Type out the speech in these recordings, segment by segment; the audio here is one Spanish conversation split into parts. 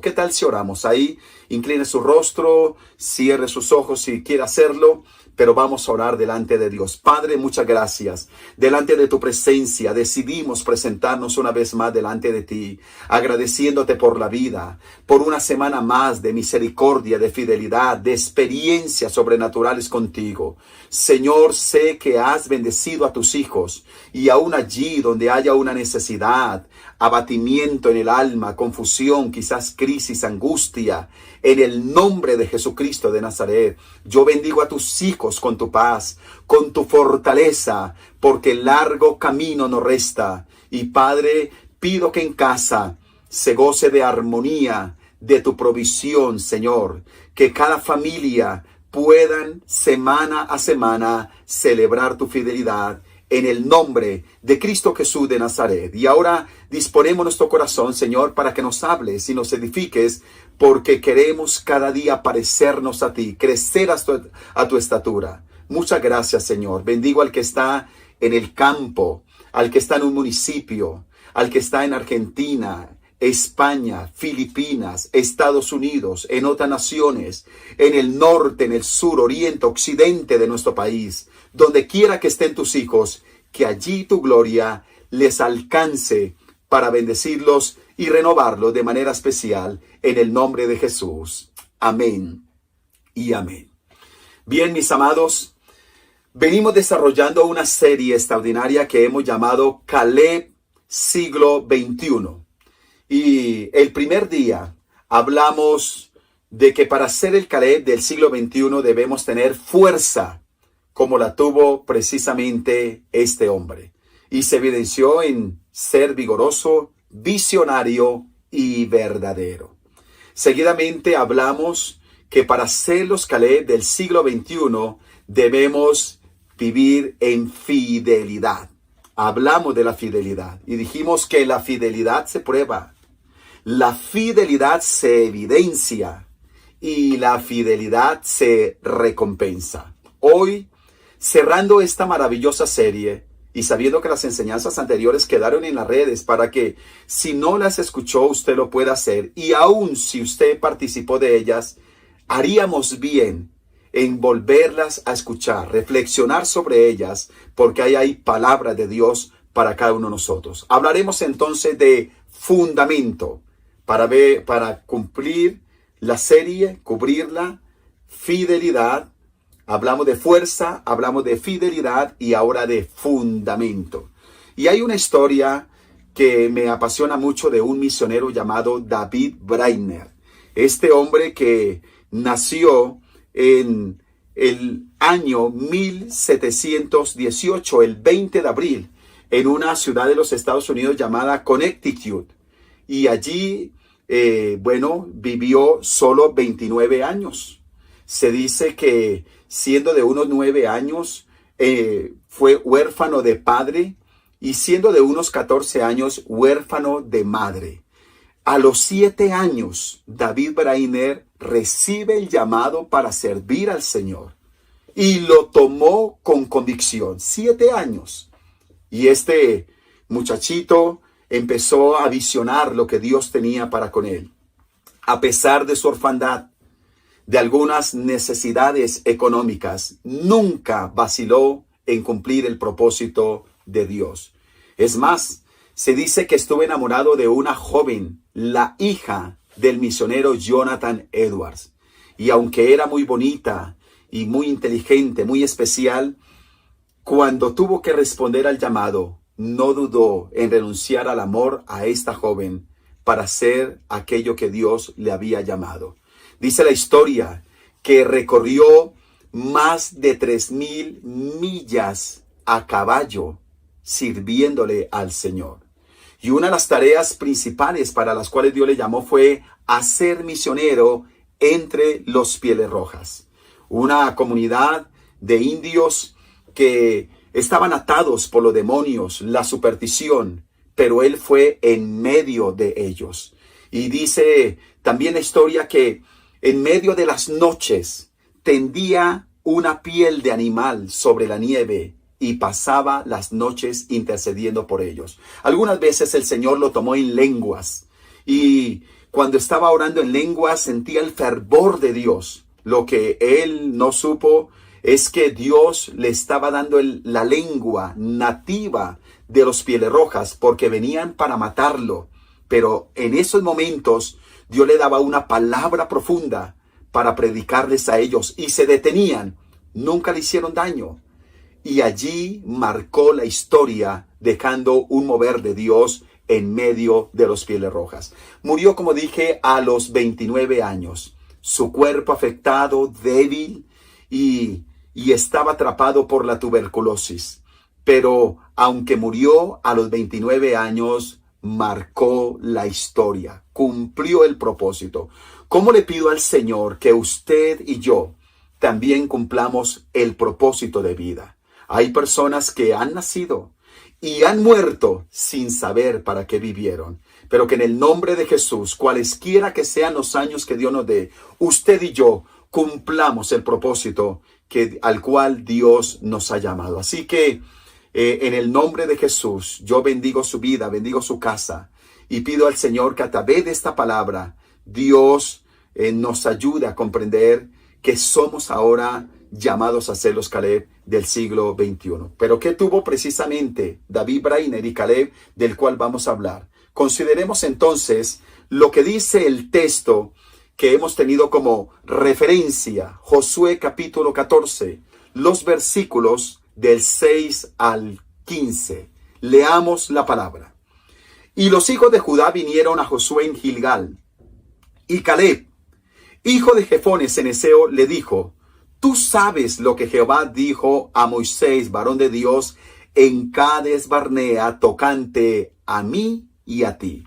¿Qué tal si oramos? Ahí incline su rostro, cierre sus ojos si quiere hacerlo, pero vamos a orar delante de Dios. Padre, muchas gracias. Delante de tu presencia decidimos presentarnos una vez más delante de ti, agradeciéndote por la vida, por una semana más de misericordia, de fidelidad, de experiencias sobrenaturales contigo. Señor, sé que has bendecido a tus hijos y aún allí donde haya una necesidad, abatimiento en el alma, confusión, quizás crisis, angustia, en el nombre de Jesucristo de Nazaret, yo bendigo a tus hijos con tu paz, con tu fortaleza, porque largo camino nos resta. Y Padre, pido que en casa se goce de armonía, de tu provisión, Señor, que cada familia puedan semana a semana celebrar tu fidelidad en el nombre de Cristo Jesús de Nazaret. Y ahora disponemos nuestro corazón, Señor, para que nos hables y nos edifiques, porque queremos cada día parecernos a ti, crecer a tu estatura. Muchas gracias, Señor. Bendigo al que está en el campo, al que está en un municipio, al que está en Argentina, España, Filipinas, Estados Unidos, en otras naciones, en el norte, en el sur, oriente, occidente de nuestro país, donde quiera que estén tus hijos, que allí tu gloria les alcance para bendecirlos y renovarlos de manera especial en el nombre de Jesús. Amén y amén. Bien, mis amados, venimos desarrollando una serie extraordinaria que hemos llamado Caleb siglo XXI. Y el primer día hablamos de que para ser el Caleb del siglo XXI debemos tener fuerza, como la tuvo precisamente este hombre. Y se evidenció en ser vigoroso, visionario y verdadero. Seguidamente hablamos que para ser los Caleb del siglo XXI debemos vivir en fidelidad. Hablamos de la fidelidad y dijimos que la fidelidad se prueba, la fidelidad se evidencia y la fidelidad se recompensa. Hoy, cerrando esta maravillosa serie y sabiendo que las enseñanzas anteriores quedaron en las redes para que si no las escuchó usted lo pueda hacer, y aún si usted participó de ellas, haríamos bien en volverlas a escuchar, reflexionar sobre ellas, porque ahí hay palabra de Dios para cada uno de nosotros. Hablaremos entonces de fundamento para cumplir la serie, cubrirla, fidelidad. Hablamos de fuerza, hablamos de fidelidad y ahora de fundamento. Y hay una historia que me apasiona mucho de un misionero llamado David Brainerd. Este hombre que nació en el año 1718, el 20 de abril, en una ciudad de los Estados Unidos llamada Connecticut. Y allí, vivió solo 29 años. Se dice que siendo de unos 9 años, fue huérfano de padre y siendo de unos 14 años, huérfano de madre. A los 7 años, David Brainerd recibe el llamado para servir al Señor y lo tomó con convicción. 7 años. Y este muchachito empezó a visionar lo que Dios tenía para con él. A pesar de su orfandad, de algunas necesidades económicas, nunca vaciló en cumplir el propósito de Dios. Es más, se dice que estuvo enamorado de una joven, la hija del misionero Jonathan Edwards. Y aunque era muy bonita y muy inteligente, muy especial, cuando tuvo que responder al llamado, no dudó en renunciar al amor a esta joven para hacer aquello que Dios le había llamado. Dice la historia que recorrió más de 3,000 millas a caballo sirviéndole al Señor. Y una de las tareas principales para las cuales Dios le llamó fue a ser misionero entre los Pieles Rojas, una comunidad de indios que estaban atados por los demonios, la superstición, pero él fue en medio de ellos. Y dice también la historia que en medio de las noches tendía una piel de animal sobre la nieve y pasaba las noches intercediendo por ellos. Algunas veces el Señor lo tomó en lenguas y cuando estaba orando en lengua, sentía el fervor de Dios. Lo que él no supo es que Dios le estaba dando la lengua nativa de los Pieles Rojas, porque venían para matarlo. Pero en esos momentos Dios le daba una palabra profunda para predicarles a ellos, y se detenían, nunca le hicieron daño. Y allí marcó la historia, dejando un mover de Dios en medio de los Pieles Rojas. Murió, como dije, a los 29 años. Su cuerpo afectado, débil, y estaba atrapado por la tuberculosis. Pero aunque murió a los 29 años, marcó la historia, cumplió el propósito. ¿Cómo le pido al Señor que usted y yo también cumplamos el propósito de vida? Hay personas que han nacido y han muerto sin saber para qué vivieron, pero que en el nombre de Jesús, cualesquiera que sean los años que Dios nos dé, usted y yo cumplamos el propósito al cual Dios nos ha llamado. Así que en el nombre de Jesús, yo bendigo su vida, bendigo su casa, y pido al Señor que a través de esta palabra, Dios nos ayude a comprender que somos ahora llamados a ser los Caleb del siglo XXI. Pero ¿qué tuvo precisamente David Brainer y Caleb, del cual vamos a hablar? Consideremos entonces lo que dice el texto que hemos tenido como referencia, Josué capítulo 14, los versículos del 6 al 15. Leamos la palabra. Y los hijos de Judá vinieron a Josué en Gilgal. Y Caleb, hijo de Jefone ceneseo, le dijo: Tú sabes lo que Jehová dijo a Moisés, varón de Dios, en Cades Barnea, tocante a mí y a ti.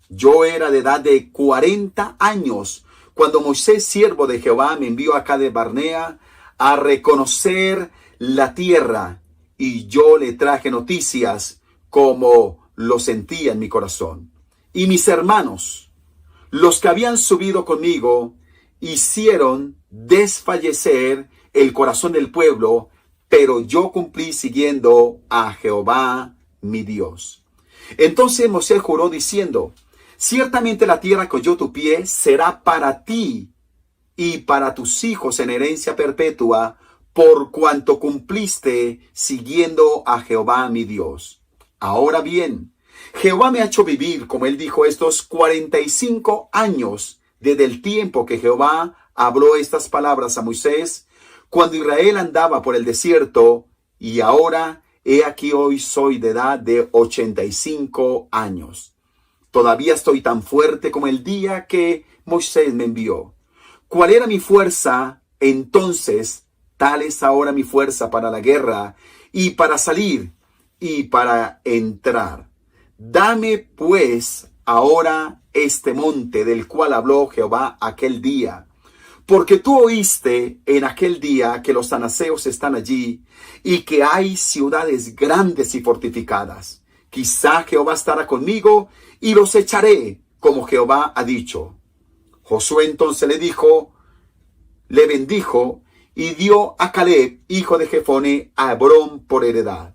Yo era de edad de 40 años cuando Moisés, siervo de Jehová, me envió a Cades Barnea a reconocer la tierra, y yo le traje noticias como lo sentía en mi corazón. Y mis hermanos, los que habían subido conmigo, hicieron desfallecer el corazón del pueblo, pero yo cumplí siguiendo a Jehová mi Dios. Entonces Moisés juró diciendo: Ciertamente la tierra que oyó tu pie será para ti y para tus hijos en herencia perpetua, por cuanto cumpliste siguiendo a Jehová mi Dios. Ahora bien, Jehová me ha hecho vivir, como él dijo, estos 45 años desde el tiempo que Jehová habló estas palabras a Moisés, cuando Israel andaba por el desierto, y ahora he aquí hoy soy de edad de 85 años. Todavía estoy tan fuerte como el día que Moisés me envió. ¿Cuál era mi fuerza entonces? Tal es ahora mi fuerza para la guerra, y para salir, y para entrar. Dame pues ahora este monte del cual habló Jehová aquel día, porque tú oíste en aquel día que los anaseos están allí, y que hay ciudades grandes y fortificadas. Quizá Jehová estará conmigo, y los echaré, como Jehová ha dicho. Josué entonces le bendijo, y dio a Caleb, hijo de Jefone, a Hebrón por heredad.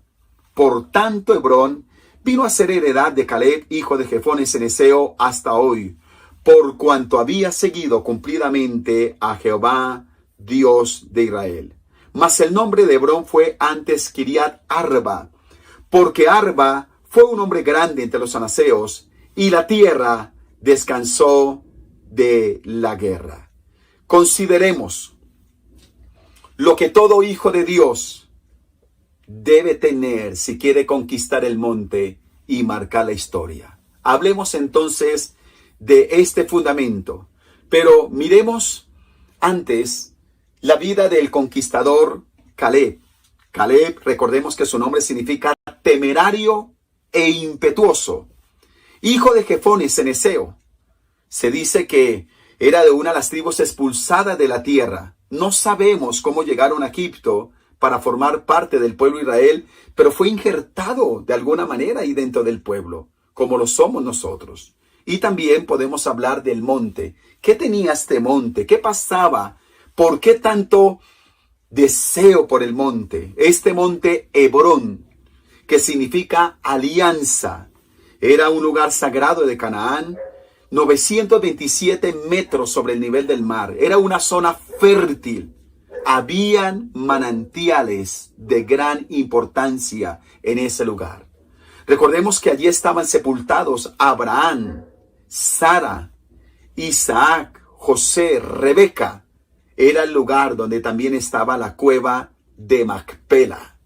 Por tanto, Hebrón vino a ser heredad de Caleb, hijo de Jefone ceneseo, hasta hoy, por cuanto había seguido cumplidamente a Jehová, Dios de Israel. Mas el nombre de Hebrón fue antes Kiriat Arba, porque Arba fue un hombre grande entre los anaseos, y la tierra descansó de la guerra. Consideremos lo que todo hijo de Dios debe tener si quiere conquistar el monte y marcar la historia. Hablemos entonces de este fundamento, pero miremos antes la vida del conquistador Caleb. Caleb, recordemos que su nombre significa temerario e impetuoso. Hijo de Jefone ceneseo. Se dice que era de una de las tribus expulsadas de la tierra. No sabemos cómo llegaron a Egipto para formar parte del pueblo de Israel, pero fue injertado de alguna manera ahí dentro del pueblo, como lo somos nosotros. Y también podemos hablar del monte. ¿Qué tenía este monte? ¿Qué pasaba? ¿Por qué tanto deseo por el monte? Este monte Hebrón, que significa alianza, era un lugar sagrado de Canaán. 927 metros sobre el nivel del mar. Era una zona fértil. Habían manantiales de gran importancia en ese lugar. Recordemos que allí estaban sepultados Abraham, Sara, Isaac, José, Rebeca. Era el lugar donde también estaba la cueva de Macpela.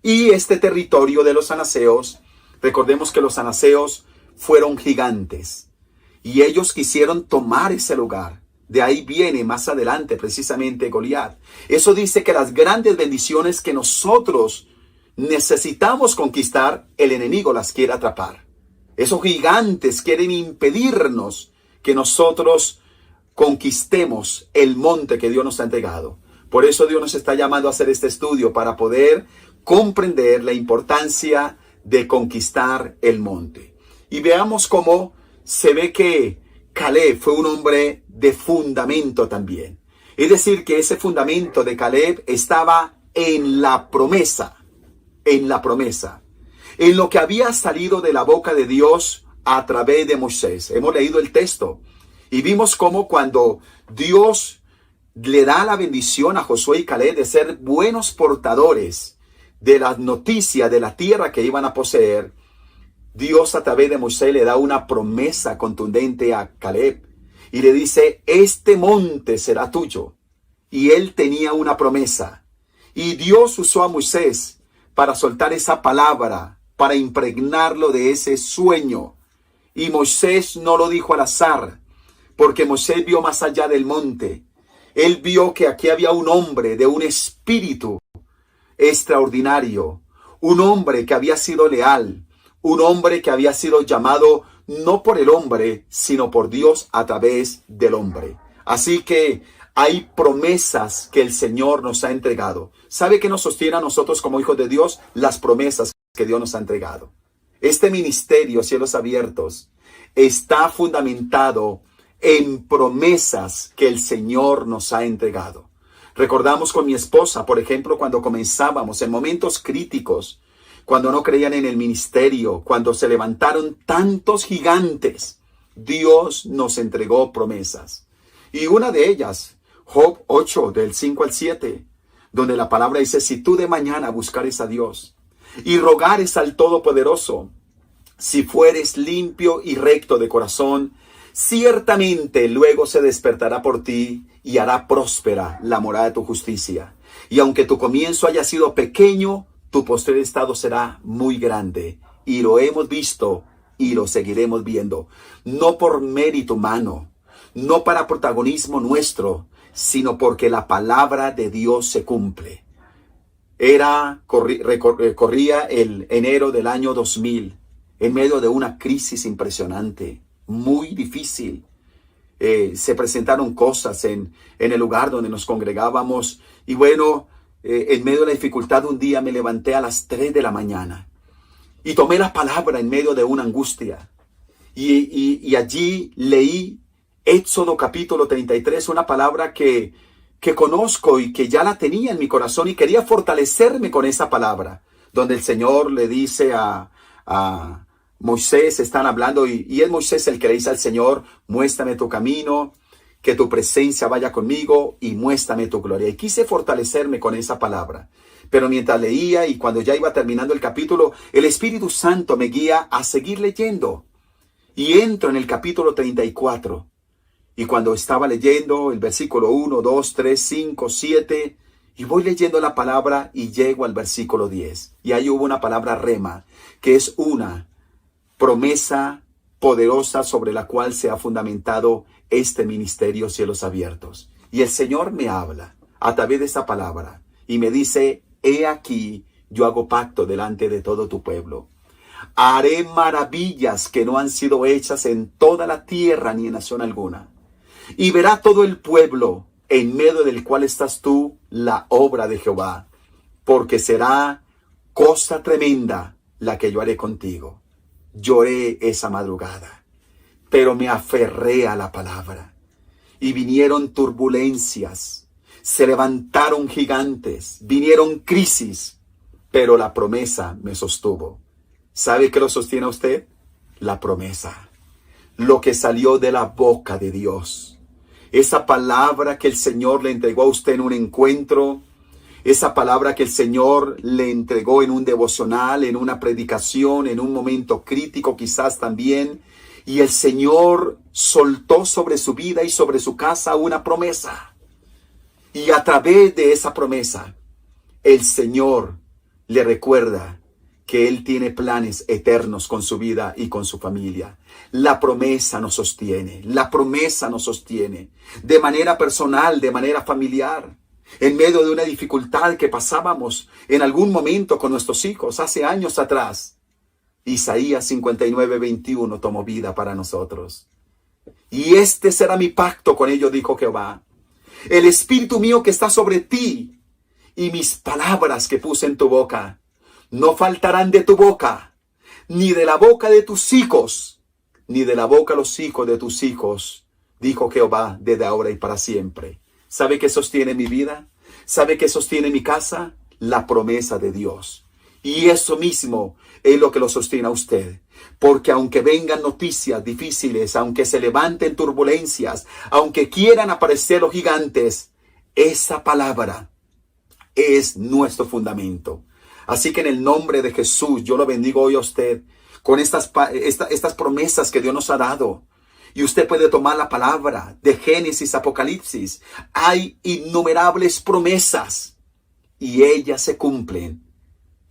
Y este territorio de los anaseos, recordemos que los anaseos fueron gigantes. Y ellos quisieron tomar ese lugar. De ahí viene más adelante precisamente Goliat. Eso dice que las grandes bendiciones que nosotros necesitamos conquistar, el enemigo las quiere atrapar. Esos gigantes quieren impedirnos que nosotros conquistemos el monte que Dios nos ha entregado. Por eso Dios nos está llamando a hacer este estudio para poder comprender la importancia de conquistar el monte. Y veamos cómo se ve que Caleb fue un hombre de fundamento también. Es decir, que ese fundamento de Caleb estaba en la promesa, en lo que había salido de la boca de Dios a través de Moisés. Hemos leído el texto y vimos cómo cuando Dios le da la bendición a Josué y Caleb de ser buenos portadores de las noticias de la tierra que iban a poseer, Dios a través de Moisés le da una promesa contundente a Caleb y le dice, este monte será tuyo. Y él tenía una promesa. Y Dios usó a Moisés para soltar esa palabra, para impregnarlo de ese sueño. Y Moisés no lo dijo al azar, porque Moisés vio más allá del monte. Él vio que aquí había un hombre de un espíritu extraordinario, un hombre que había sido leal, un hombre que había sido llamado no por el hombre, sino por Dios a través del hombre. Así que hay promesas que el Señor nos ha entregado. ¿Sabe qué nos sostiene a nosotros como hijos de Dios? Las promesas que Dios nos ha entregado. Este ministerio, Cielos Abiertos, está fundamentado en promesas que el Señor nos ha entregado. Recordamos con mi esposa, por ejemplo, cuando comenzábamos en momentos críticos, cuando no creían en el ministerio, cuando se levantaron tantos gigantes, Dios nos entregó promesas. Y una de ellas, Job 8, del 5 al 7, donde la palabra dice, si tú de mañana buscares a Dios y rogares al Todopoderoso, si fueres limpio y recto de corazón, ciertamente luego se despertará por ti y hará próspera la morada de tu justicia. Y aunque tu comienzo haya sido pequeño, tu postrer estado será muy grande. Y lo hemos visto y lo seguiremos viendo. No por mérito humano, no para protagonismo nuestro, sino porque la palabra de Dios se cumple. Corría el enero del año 2000, en medio de una crisis impresionante, muy difícil. Se presentaron cosas en el lugar donde nos congregábamos. Y bueno, en medio de la dificultad, un día me levanté a las 3 de la mañana y tomé la palabra en medio de una angustia. Y allí leí Éxodo capítulo 33, una palabra que conozco y que ya la tenía en mi corazón y quería fortalecerme con esa palabra, donde el Señor le dice a Moisés, están hablando y es Moisés el que le dice al Señor, muéstrame tu camino, que tu presencia vaya conmigo y muéstrame tu gloria. Y quise fortalecerme con esa palabra. Pero mientras leía y cuando ya iba terminando el capítulo, el Espíritu Santo me guía a seguir leyendo. Y entro en el capítulo 34. Y cuando estaba leyendo el versículo 1, 2, 3, 5, 7, y voy leyendo la palabra y llego al versículo 10. Y ahí hubo una palabra rema, que es una promesa poderosa sobre la cual se ha fundamentado este ministerio Cielos Abiertos. Y el Señor me habla a través de esa palabra y me dice, he aquí, yo hago pacto delante de todo tu pueblo. Haré maravillas que no han sido hechas en toda la tierra ni en nación alguna. Y verá todo el pueblo en medio del cual estás tú la obra de Jehová, porque será cosa tremenda la que yo haré contigo. Lloré esa madrugada, pero me aferré a la palabra. Y vinieron turbulencias, se levantaron gigantes, vinieron crisis, pero la promesa me sostuvo. ¿Sabe qué lo sostiene a usted? La promesa. lo que salió de la boca de Dios. Esa palabra que el Señor le entregó a usted en un encuentro, esa palabra que el Señor le entregó en un devocional, en una predicación, en un momento crítico quizás también. Y el Señor soltó sobre su vida y sobre su casa una promesa. Y a través de esa promesa, el Señor le recuerda que Él tiene planes eternos con su vida y con su familia. La promesa nos sostiene, la promesa nos sostiene de manera personal, de manera familiar. En medio de una dificultad que pasábamos en algún momento con nuestros hijos hace años atrás, Isaías 59:21 tomó vida para nosotros. Y este será mi pacto con ellos, dijo Jehová. El espíritu mío que está sobre ti y mis palabras que puse en tu boca no faltarán de tu boca, ni de la boca de tus hijos, ni de la boca de los hijos de tus hijos, dijo Jehová, desde ahora y para siempre. ¿Sabe qué sostiene mi vida? ¿Sabe qué sostiene mi casa? La promesa de Dios. Y eso mismo es lo que lo sostiene a usted. Porque aunque vengan noticias difíciles, aunque se levanten turbulencias, aunque quieran aparecer los gigantes, esa palabra es nuestro fundamento. Así que en el nombre de Jesús, yo lo bendigo hoy a usted con estas promesas que Dios nos ha dado. Y usted puede tomar la palabra de Génesis, Apocalipsis. Hay innumerables promesas y ellas se cumplen,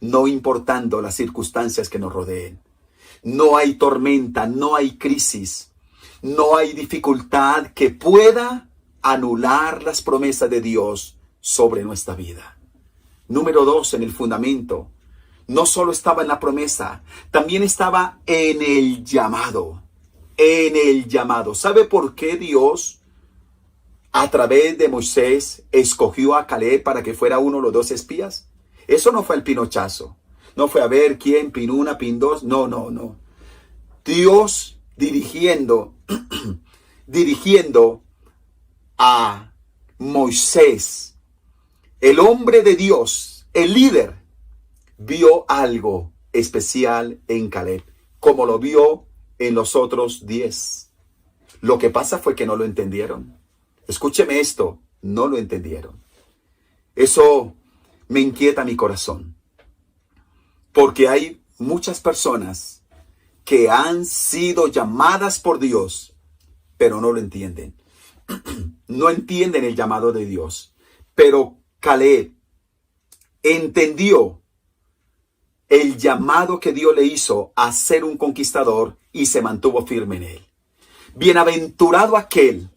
no importando las circunstancias que nos rodeen. No hay tormenta, no hay crisis, no hay dificultad que pueda anular las promesas de Dios sobre nuestra vida. Número 2, en el fundamento, no solo estaba en la promesa, también estaba en el llamado. En el llamado. ¿Sabe por qué Dios, a través de Moisés, escogió a Caleb para que fuera uno de los 12 espías? Eso no fue el pinochazo. No fue a ver quién, pin una, pin dos. No. Dios dirigiendo a Moisés, el hombre de Dios, el líder, vio algo especial en Caleb, como lo vio en los otros 10. Lo que pasa fue que no lo entendieron. Escúcheme esto, no lo entendieron. Eso me inquieta mi corazón. Porque hay muchas personas que han sido llamadas por Dios, pero no lo entienden. No entienden el llamado de Dios. Pero Caleb entendió el llamado que Dios le hizo a ser un conquistador y se mantuvo firme en él. Bienaventurado aquel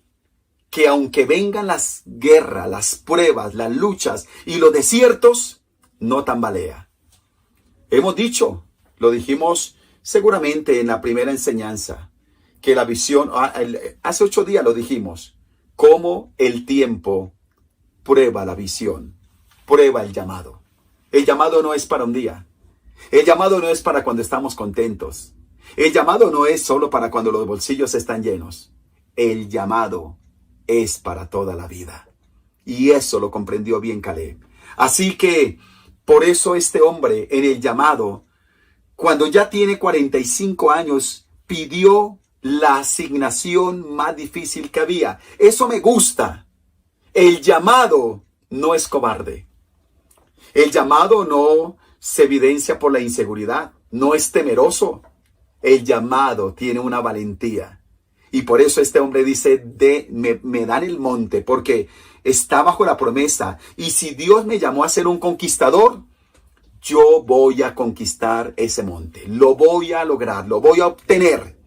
que aunque vengan las guerras, las pruebas, las luchas y los desiertos, no tambalea. Hemos dicho, lo dijimos seguramente en la primera enseñanza, que la visión, hace 8 días lo dijimos, cómo el tiempo prueba la visión, prueba el llamado. El llamado no es para un día. El llamado no es para cuando estamos contentos. El llamado no es solo para cuando los bolsillos están llenos. El llamado es para toda la vida. Y eso lo comprendió bien Caleb. Así que, por eso este hombre en el llamado, cuando ya tiene 45 años, pidió la asignación más difícil que había. Eso me gusta. El llamado no es cobarde. El llamado no se evidencia por la inseguridad, no es temeroso. El llamado tiene una valentía. Y por eso este hombre dice, me dan el monte, porque está bajo la promesa. Y si Dios me llamó a ser un conquistador, yo voy a conquistar ese monte. Lo voy a lograr, lo voy a obtener.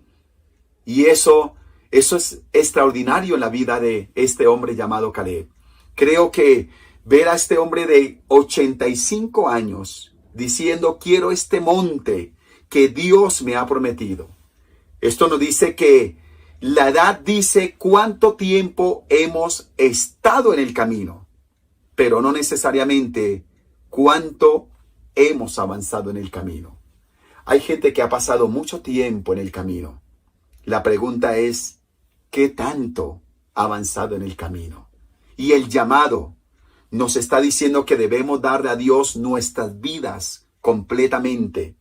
Y eso es extraordinario en la vida de este hombre llamado Caleb. Creo que ver a este hombre de 85 años diciendo, quiero este monte que Dios me ha prometido. Esto nos dice que la edad dice cuánto tiempo hemos estado en el camino, pero no necesariamente cuánto hemos avanzado en el camino. Hay gente que ha pasado mucho tiempo en el camino. La pregunta es, ¿qué tanto ha avanzado en el camino? Y el llamado nos está diciendo que debemos darle a Dios nuestras vidas completamente.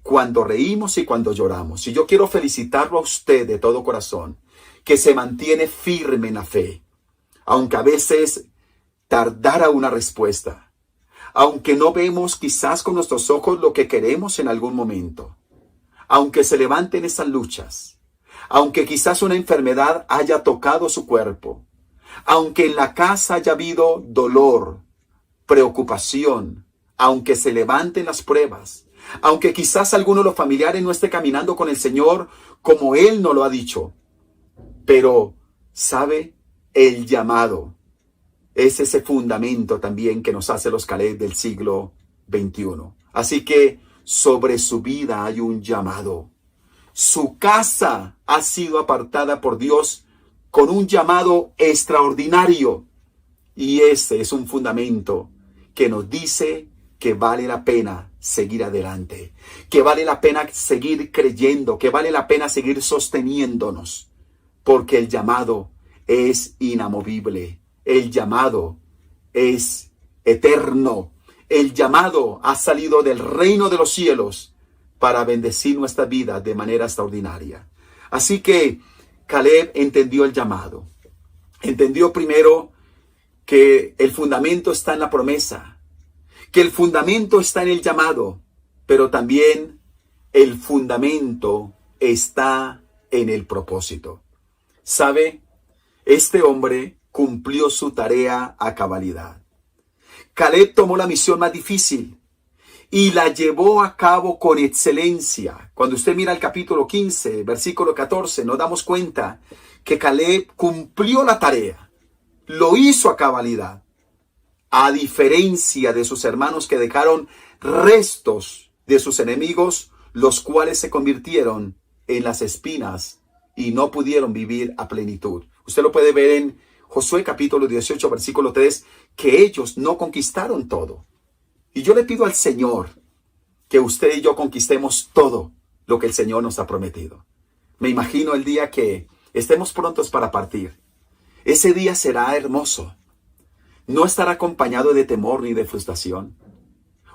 cuando reímos y cuando lloramos. Y yo quiero felicitarlo a usted de todo corazón, que se mantiene firme en la fe, aunque a veces tardara una respuesta, aunque no vemos quizás con nuestros ojos lo que queremos en algún momento, aunque se levanten esas luchas, aunque quizás una enfermedad haya tocado su cuerpo, aunque en la casa haya habido dolor, preocupación, aunque se levanten las pruebas, aunque quizás alguno de los familiares no esté caminando con el Señor como Él nos lo ha dicho. Pero, ¿sabe? El llamado es ese fundamento también que nos hace los Caleb del siglo XXI. Así que sobre su vida hay un llamado. Su casa ha sido apartada por Dios con un llamado extraordinario. Y ese es un fundamento que nos dice que vale la pena seguir adelante, que vale la pena seguir creyendo, que vale la pena seguir sosteniéndonos, porque el llamado es inamovible, el llamado es eterno, el llamado ha salido del reino de los cielos para bendecir nuestra vida de manera extraordinaria. Así que Caleb entendió el llamado, entendió primero que el fundamento está en la promesa, que el fundamento está en el llamado, pero también el fundamento está en el propósito. ¿Sabe? Este hombre cumplió su tarea a cabalidad. Caleb tomó la misión más difícil y la llevó a cabo con excelencia. Cuando usted mira el capítulo 15, versículo 14, nos damos cuenta que Caleb cumplió la tarea, lo hizo a cabalidad. A diferencia de sus hermanos que dejaron restos de sus enemigos, los cuales se convirtieron en las espinas y no pudieron vivir a plenitud. Usted lo puede ver en Josué capítulo 18, versículo 3, que ellos no conquistaron todo. Y yo le pido al Señor que usted y yo conquistemos todo lo que el Señor nos ha prometido. Me imagino el día que estemos prontos para partir. Ese día será hermoso. No estará acompañado de temor ni de frustración.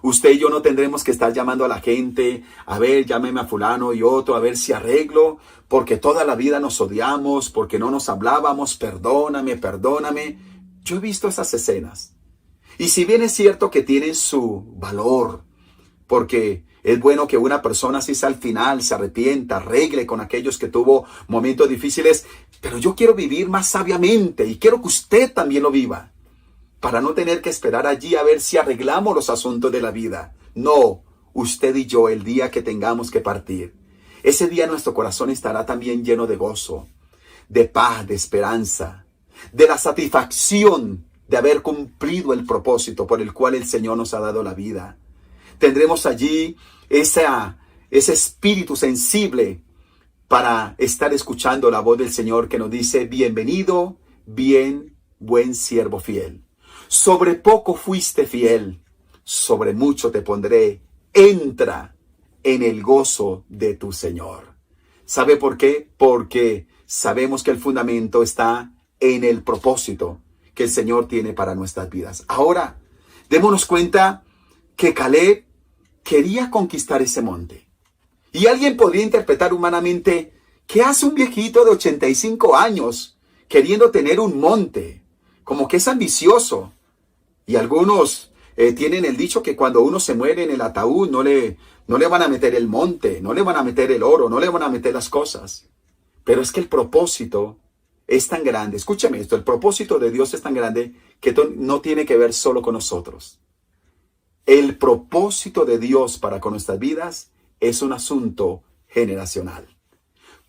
Usted y yo no tendremos que estar llamando a la gente, a ver, llámeme a fulano y otro, a ver si arreglo, porque toda la vida nos odiamos, porque no nos hablábamos, perdóname, perdóname. Yo he visto esas escenas. Y si bien es cierto que tienen su valor, porque es bueno que una persona así sea al final, se arrepienta, arregle con aquellos que tuvo momentos difíciles, pero yo quiero vivir más sabiamente y quiero que usted también lo viva, para no tener que esperar allí a ver si arreglamos los asuntos de la vida. No, usted y yo, el día que tengamos que partir, ese día nuestro corazón estará también lleno de gozo, de paz, de esperanza, de la satisfacción de haber cumplido el propósito por el cual el Señor nos ha dado la vida. Tendremos allí ese espíritu sensible para estar escuchando la voz del Señor que nos dice: bienvenido, bien, buen siervo fiel. Sobre poco fuiste fiel, sobre mucho te pondré. Entra en el gozo de tu Señor. ¿Sabe por qué? Porque sabemos que el fundamento está en el propósito que el Señor tiene para nuestras vidas. Ahora, démonos cuenta que Caleb quería conquistar ese monte. Y alguien podría interpretar humanamente: ¿qué hace un viejito de 85 años queriendo tener un monte? Como que es ambicioso. Y algunos tienen el dicho que cuando uno se muere en el ataúd no le van a meter el monte, no le van a meter el oro, no le van a meter las cosas. Pero es que el propósito es tan grande. Escúcheme esto, el propósito de Dios es tan grande que no tiene que ver solo con nosotros. El propósito de Dios para con nuestras vidas es un asunto generacional.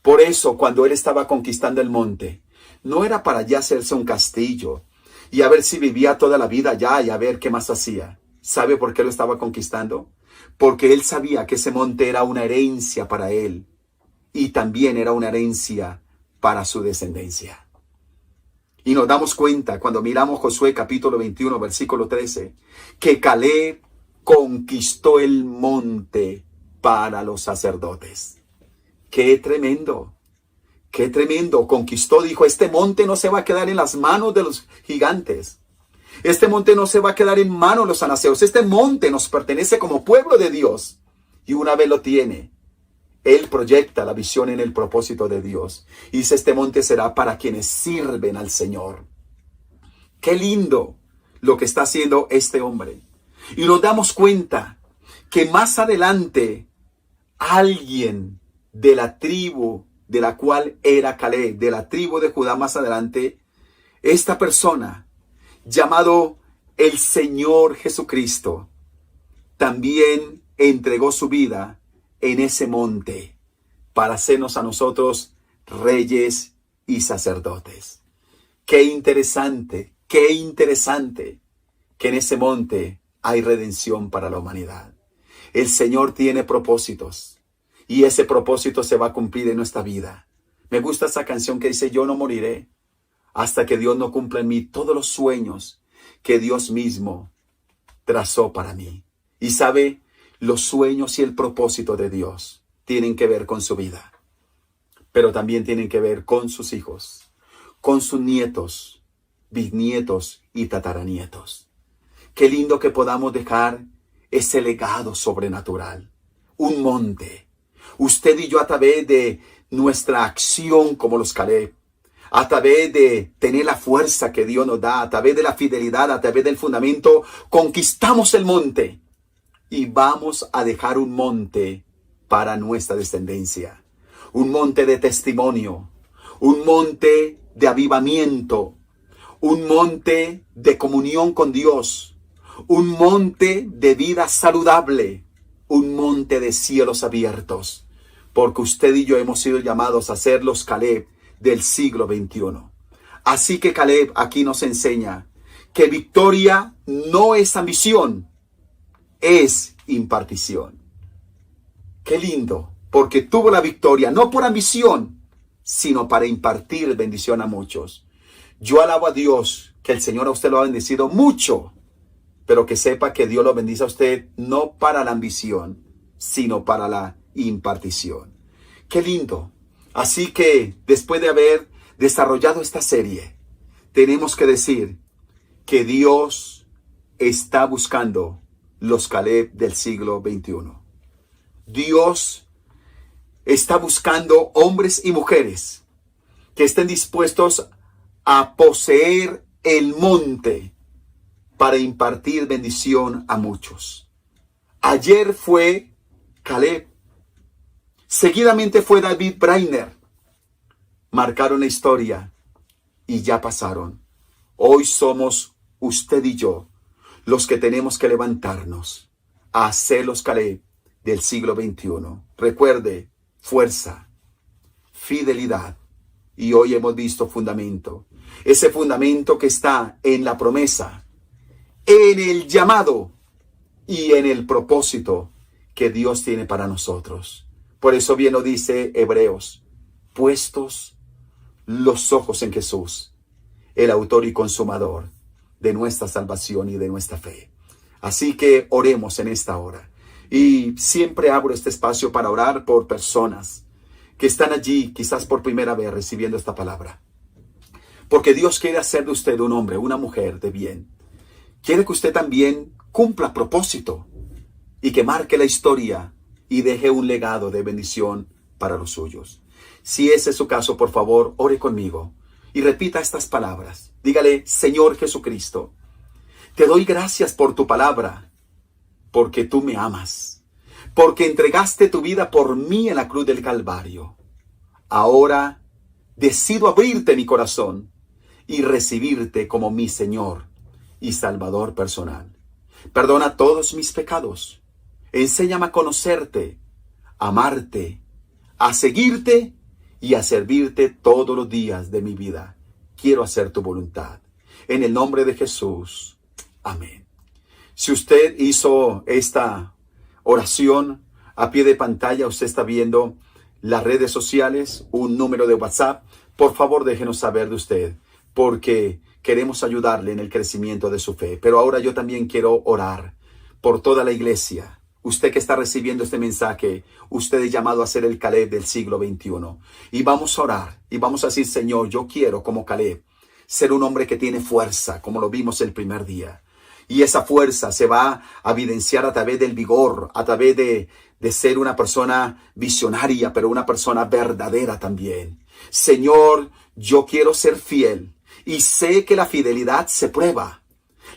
Por eso, cuando él estaba conquistando el monte, no era para ya hacerse un castillo y a ver si vivía toda la vida allá y a ver qué más hacía. ¿Sabe por qué lo estaba conquistando? Porque él sabía que ese monte era una herencia para él y también era una herencia para su descendencia. Y nos damos cuenta cuando miramos Josué capítulo 21, versículo 13, que Caleb conquistó el monte para los sacerdotes. ¡Qué tremendo! ¡Qué tremendo! Conquistó, dijo: este monte no se va a quedar en las manos de los gigantes. Este monte no se va a quedar en manos de los anaseos. Este monte nos pertenece como pueblo de Dios. Y una vez lo tiene, él proyecta la visión en el propósito de Dios. Y dice, este monte será para quienes sirven al Señor. Qué lindo lo que está haciendo este hombre. Y nos damos cuenta que más adelante alguien de la tribu de la cual era Caleb, de la tribu de Judá más adelante, esta persona llamado el Señor Jesucristo, también entregó su vida en ese monte para hacernos a nosotros reyes y sacerdotes. Qué interesante que en ese monte hay redención para la humanidad. El Señor tiene propósitos y ese propósito se va a cumplir en nuestra vida. Me gusta esa canción que dice, yo no moriré hasta que Dios no cumpla en mí todos los sueños que Dios mismo trazó para mí. Y sabe, los sueños y el propósito de Dios tienen que ver con su vida, pero también tienen que ver con sus hijos, con sus nietos, bisnietos y tataranietos. Qué lindo que podamos dejar ese legado sobrenatural, un monte. Usted y yo, a través de nuestra acción como los Caleb, a través de tener la fuerza que Dios nos da, a través de la fidelidad, a través del fundamento, conquistamos el monte y vamos a dejar un monte para nuestra descendencia. Un monte de testimonio, un monte de avivamiento, un monte de comunión con Dios, un monte de vida saludable, un monte de cielos abiertos, porque usted y yo hemos sido llamados a ser los Caleb del siglo XXI. Así que Caleb aquí nos enseña que victoria no es ambición, es impartición. Qué lindo, porque tuvo la victoria no por ambición, sino para impartir bendición a muchos. Yo alabo a Dios que el Señor a usted lo ha bendecido mucho, pero que sepa que Dios lo bendice a usted no para la ambición, sino para la impartición. Qué lindo. Así que después de haber desarrollado esta serie, tenemos que decir que Dios está buscando los Caleb del siglo XXI. Dios está buscando hombres y mujeres que estén dispuestos a poseer el monte para impartir bendición a muchos. Ayer fue Caleb. Seguidamente fue David Brainer. Marcaron la historia y ya pasaron. Hoy somos usted y yo los que tenemos que levantarnos a ser los Caleb del siglo XXI. Recuerde, fuerza, fidelidad. Y hoy hemos visto fundamento. Ese fundamento que está en la promesa, en el llamado y en el propósito que Dios tiene para nosotros. Por eso bien lo dice Hebreos, puestos los ojos en Jesús, el autor y consumador de nuestra salvación y de nuestra fe. Así que oremos en esta hora. Y siempre abro este espacio para orar por personas que están allí, quizás por primera vez recibiendo esta palabra. Porque Dios quiere hacer de usted un hombre, una mujer de bien. Quiere que usted también cumpla propósito y que marque la historia y deje un legado de bendición para los suyos. Si ese es su caso, por favor, ore conmigo y repita estas palabras. Dígale, Señor Jesucristo, te doy gracias por tu palabra, porque tú me amas, porque entregaste tu vida por mí en la cruz del Calvario. Ahora decido abrirte mi corazón y recibirte como mi Señor y Salvador personal. Perdona todos mis pecados. Enséñame a conocerte, a amarte, a seguirte y a servirte todos los días de mi vida. Quiero hacer tu voluntad. En el nombre de Jesús. Amén. Si usted hizo esta oración, a pie de pantalla usted está viendo las redes sociales, un número de WhatsApp. Por favor, déjenos saber de usted, porque queremos ayudarle en el crecimiento de su fe. Pero ahora yo también quiero orar por toda la iglesia. Usted que está recibiendo este mensaje, usted es llamado a ser el Caleb del siglo XXI. Y vamos a orar y vamos a decir, Señor, yo quiero como Caleb ser un hombre que tiene fuerza, como lo vimos el primer día. Y esa fuerza se va a evidenciar a través del vigor, a través de ser una persona visionaria, pero una persona verdadera también. Señor, yo quiero ser fiel y sé que la fidelidad se prueba,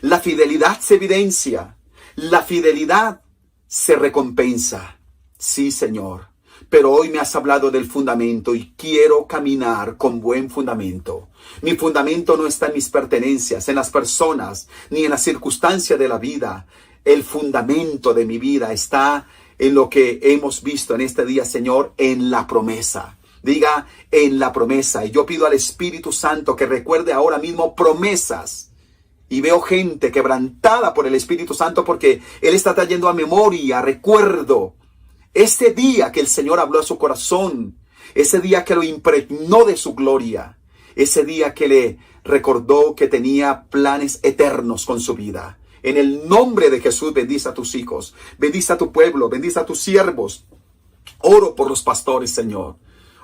la fidelidad se evidencia, la fidelidad se recompensa. Sí, Señor. Pero hoy me has hablado del fundamento y quiero caminar con buen fundamento. Mi fundamento no está en mis pertenencias, en las personas, ni en las circunstancias de la vida. El fundamento de mi vida está en lo que hemos visto en este día, Señor, en la promesa. Diga, en la promesa. Y yo pido al Espíritu Santo que recuerde ahora mismo promesas. Y veo gente quebrantada por el Espíritu Santo porque Él está trayendo a memoria, recuerdo, este día que el Señor habló a su corazón, ese día que lo impregnó de su gloria, ese día que le recordó que tenía planes eternos con su vida. En el nombre de Jesús, bendice a tus hijos, bendice a tu pueblo, bendice a tus siervos. Oro por los pastores, Señor.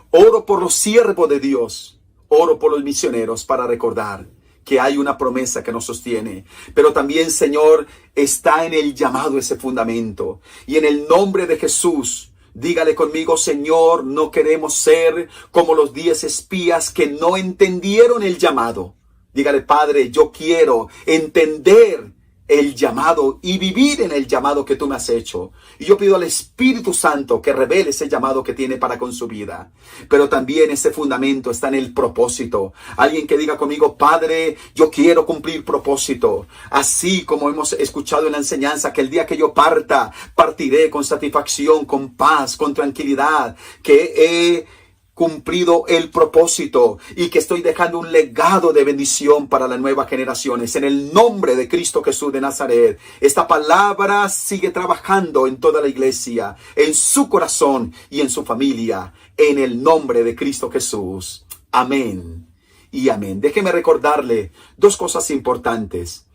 Oro por los siervos de Dios. Oro por los misioneros para recordar que hay una promesa que nos sostiene. Pero también, Señor, está en el llamado ese fundamento. Y en el nombre de Jesús, dígale conmigo, Señor, no queremos ser como los 10 espías que no entendieron el llamado. Dígale, Padre, yo quiero entender el llamado y vivir en el llamado que tú me has hecho. Y yo pido al Espíritu Santo que revele ese llamado que tiene para con su vida. Pero también ese fundamento está en el propósito. Alguien que diga conmigo, Padre, yo quiero cumplir propósito. Así como hemos escuchado en la enseñanza, que el día que yo partiré con satisfacción, con paz, con tranquilidad, que he cumplido el propósito y que estoy dejando un legado de bendición para las nuevas generaciones. En el nombre de Cristo Jesús de Nazaret, esta palabra sigue trabajando en toda la iglesia, en su corazón y en su familia. En el nombre de Cristo Jesús. Amén y amén. Déjeme recordarle 2 cosas importantes.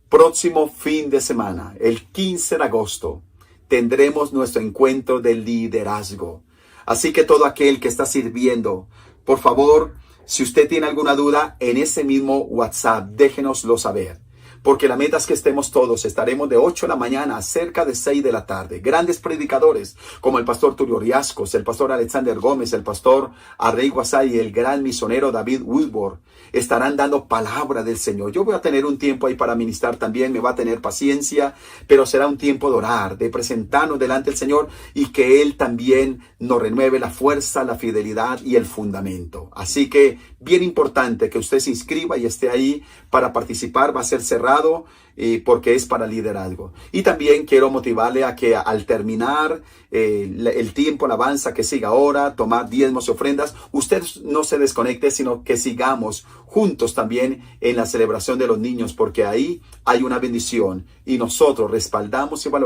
Próximo fin de semana, el 15 de agosto, tendremos nuestro encuentro de liderazgo. Así que todo aquel que está sirviendo, por favor, si usted tiene alguna duda, en ese mismo WhatsApp, déjenoslo saber. Porque la meta es que estemos todos, estaremos de 8 de la mañana a cerca de 6 de la tarde. Grandes predicadores como el pastor Tulio Riascos, el pastor Alexander Gómez, el pastor Arrey Guasay y el gran misionero David Woodward estarán dando palabra del Señor. Yo voy a tener un tiempo ahí para ministrar también, me va a tener paciencia, pero será un tiempo de orar, de presentarnos delante del Señor y que Él también nos renueve la fuerza, la fidelidad y el fundamento. Así que bien importante que usted se inscriba y esté ahí para participar. Va a ser cerrado porque es para liderazgo. Y también quiero motivarle a que al terminar el tiempo, alabanza, que siga ahora, tomar diezmos y ofrendas, usted no se desconecte, sino que sigamos juntos también en la celebración de los niños, porque ahí hay una bendición y nosotros respaldamos y valoramos